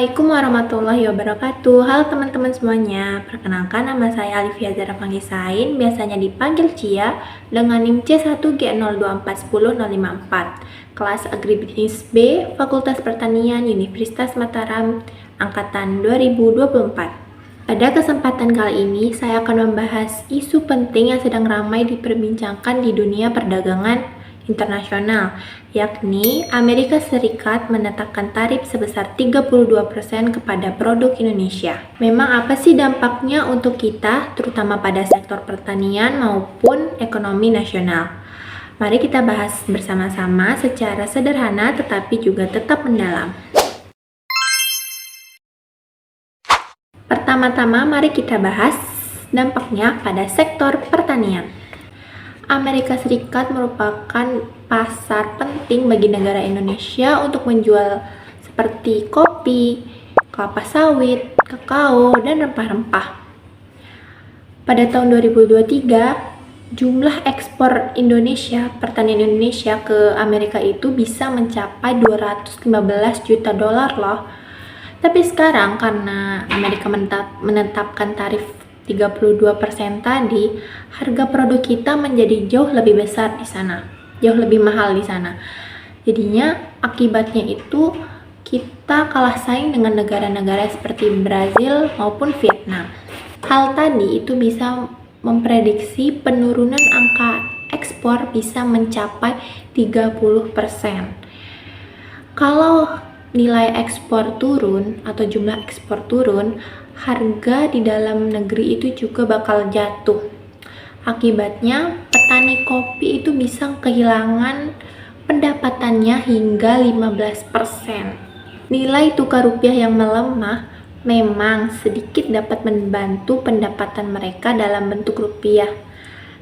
Assalamualaikum warahmatullahi wabarakatuh. Halo teman-teman semuanya. Perkenalkan, nama saya Alifia Zara Panggisain, biasanya dipanggil Cia, dengan NIM C1G0241054, kelas Agribisnis B, Fakultas Pertanian, Universitas Mataram, angkatan 2024. Pada kesempatan kali ini, saya akan membahas isu penting yang sedang ramai diperbincangkan di dunia perdagangan internasional, yakni Amerika Serikat menetapkan tarif sebesar 32% kepada produk Indonesia. Memang apa sih dampaknya untuk kita, terutama pada sektor pertanian maupun ekonomi nasional? Mari kita bahas bersama-sama secara sederhana tetapi juga tetap mendalam. Pertama-tama, mari kita bahas dampaknya pada sektor pertanian. Amerika Serikat merupakan pasar penting bagi negara Indonesia untuk menjual seperti kopi, kelapa sawit, kakao, dan rempah-rempah. Pada tahun 2023, jumlah ekspor Indonesia, pertanian Indonesia ke Amerika itu bisa mencapai 215 juta dolar loh. Tapi sekarang karena Amerika menetapkan tarif 32% tadi, harga produk kita menjadi jauh lebih besar di sana, jauh lebih mahal di sana. Jadinya akibatnya itu kita kalah saing dengan negara-negara seperti Brazil maupun Vietnam. Hal tadi itu bisa memprediksi penurunan angka ekspor bisa mencapai 30%. Kalau nilai ekspor turun atau jumlah ekspor turun, harga di dalam negeri itu juga bakal jatuh. Akibatnya, petani kopi itu bisa kehilangan pendapatannya hingga 15%. Nilai tukar rupiah yang melemah memang sedikit dapat membantu pendapatan mereka dalam bentuk rupiah.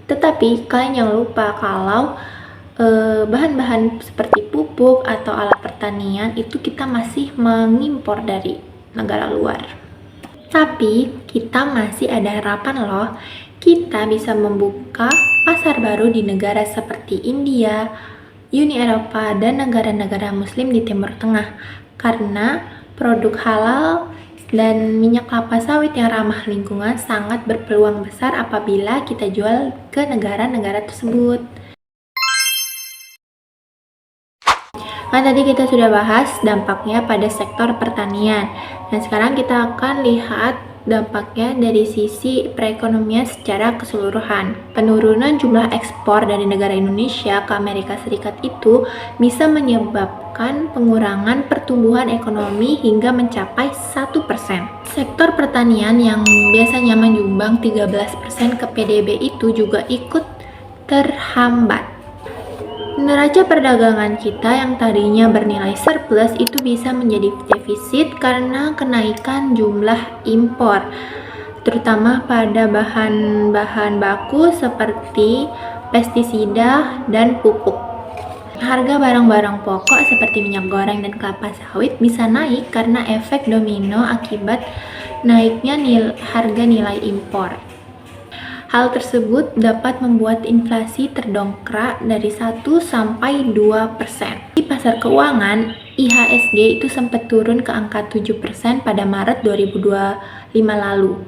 Tetapi kalian jangan lupa kalau bahan-bahan seperti pupuk atau alat pertanian itu kita masih mengimpor dari negara luar. Tapi kita masih ada harapan loh, kita bisa membuka pasar baru di negara seperti India, Uni Eropa, dan negara-negara muslim di Timur Tengah. Karena produk halal dan minyak kelapa sawit yang ramah lingkungan sangat berpeluang besar apabila kita jual ke negara-negara tersebut. Kan tadi kita sudah bahas dampaknya pada sektor pertanian. Dan sekarang kita akan lihat dampaknya dari sisi perekonomian secara keseluruhan. Penurunan jumlah ekspor dari negara Indonesia ke Amerika Serikat itu bisa menyebabkan pengurangan pertumbuhan ekonomi hingga mencapai 1%. Sektor pertanian yang biasanya menyumbang 13% ke PDB itu juga ikut terhambat. Neraca perdagangan kita yang tadinya bernilai surplus itu bisa menjadi defisit karena kenaikan jumlah impor, terutama pada bahan-bahan baku seperti pestisida dan pupuk. Harga barang-barang pokok seperti minyak goreng dan kelapa sawit bisa naik karena efek domino akibat naiknya harga nilai impor. Hal tersebut dapat membuat inflasi terdongkrak dari 1 sampai 2%. Di pasar keuangan, IHSG itu sempat turun ke angka 7% pada Maret 2025 lalu.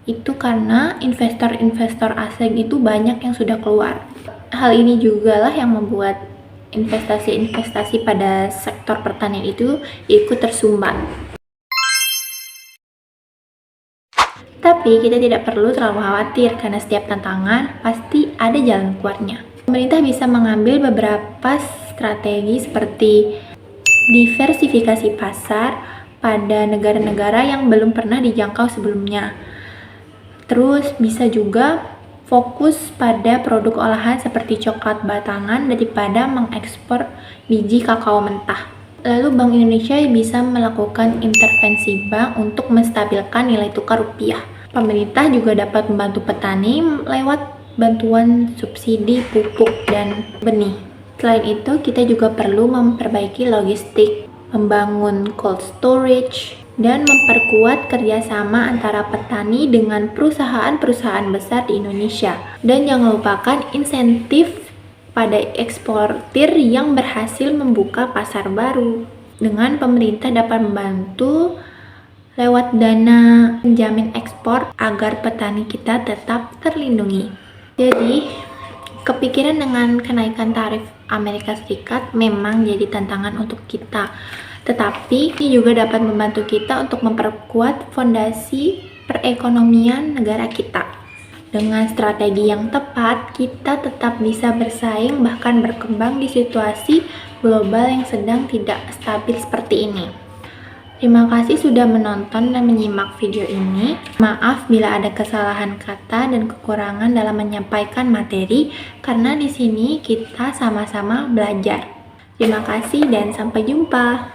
Itu karena investor-investor asing itu banyak yang sudah keluar. Hal ini juga lah yang membuat investasi-investasi pada sektor pertanian itu ikut tersumbat. Tapi kita tidak perlu terlalu khawatir karena setiap tantangan pasti ada jalan keluarnya. Pemerintah bisa mengambil beberapa strategi seperti diversifikasi pasar pada negara-negara yang belum pernah dijangkau sebelumnya. Terus bisa juga fokus pada produk olahan seperti coklat batangan daripada mengekspor biji kakao mentah. Lalu Bank Indonesia bisa melakukan intervensi bank untuk menstabilkan nilai tukar rupiah. Pemerintah juga dapat membantu petani lewat bantuan subsidi pupuk dan benih. Selain itu, kita juga perlu memperbaiki logistik, membangun cold storage, dan memperkuat kerjasama antara petani dengan perusahaan-perusahaan besar di Indonesia. Dan jangan lupakan insentif pada eksportir yang berhasil membuka pasar baru. dengan pemerintah dapat membantu lewat dana penjamin ekspor agar petani kita tetap terlindungi. Jadi, kepikiran dengan kenaikan tarif Amerika Serikat memang jadi tantangan untuk kita. Tetapi ini juga dapat membantu kita untuk memperkuat fondasi perekonomian negara kita. Dengan strategi yang tepat, kita tetap bisa bersaing bahkan berkembang di situasi global yang sedang tidak stabil seperti ini. Terima kasih sudah menonton dan menyimak video ini. Maaf bila ada kesalahan kata dan kekurangan dalam menyampaikan materi, karena di sini kita sama-sama belajar. Terima kasih dan sampai jumpa.